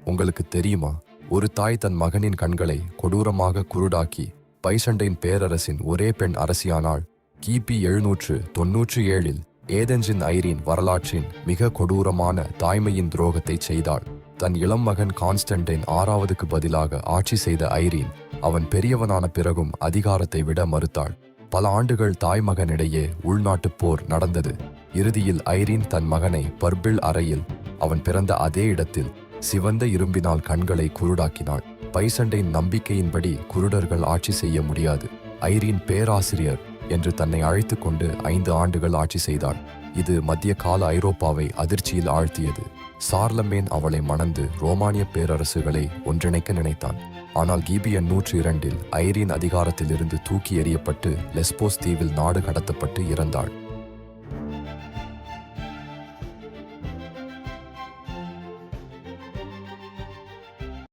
உங்களுக்கு தெரியுமா, ஒரு தாய் தன் மகனின் கண்களை கொடூரமாக குருடாக்கி பைசண்டைன் பேரரசின் ஒரே பெண் அரசியானாள். கிபி 797 ஏதென்ஸின் ஐரீன் வரலாற்றின் மிக கொடூரமான தாய்மையின் துரோகத்தை செய்தாள். தன் இளம் மகன் கான்ஸ்டன்டைன் 6வதுக்கு பதிலாக ஆட்சி செய்த ஐரீன் அவன் பெரியவனான பிறகும் அதிகாரத்தை விட மறுத்தாள். பல ஆண்டுகள் தாய்மகனிடையே உள்நாட்டுப் போர் நடந்தது. இறுதியில் ஐரீன் தன் மகனை பர்பிள் அறையில் அவன் பிறந்த அதே இடத்தில் சிவந்த இரும்பினால் கண்களை குருடாக்கினாள். பைசண்டைன் நம்பிக்கையின்படி குருடர்கள் ஆட்சி செய்ய முடியாது. ஐரீன் பேராசிரியர் என்று தன்னை அழைத்து கொண்டு 5 ஆண்டுகள் ஆட்சி செய்தாள். இது மத்திய கால ஐரோப்பாவை அதிர்ச்சியில் ஆழ்த்தியது. சார்லமேன் அவளை மணந்து ரோமானிய பேரரசுகளை ஒன்றிணைக்க நினைத்தான். ஆனால் கிபி 102 ஐரீன் அதிகாரத்திலிருந்து தூக்கி எறியப்பட்டு லெஸ்போஸ் தீவில் நாடு கடத்தப்பட்டு இறந்தாள்.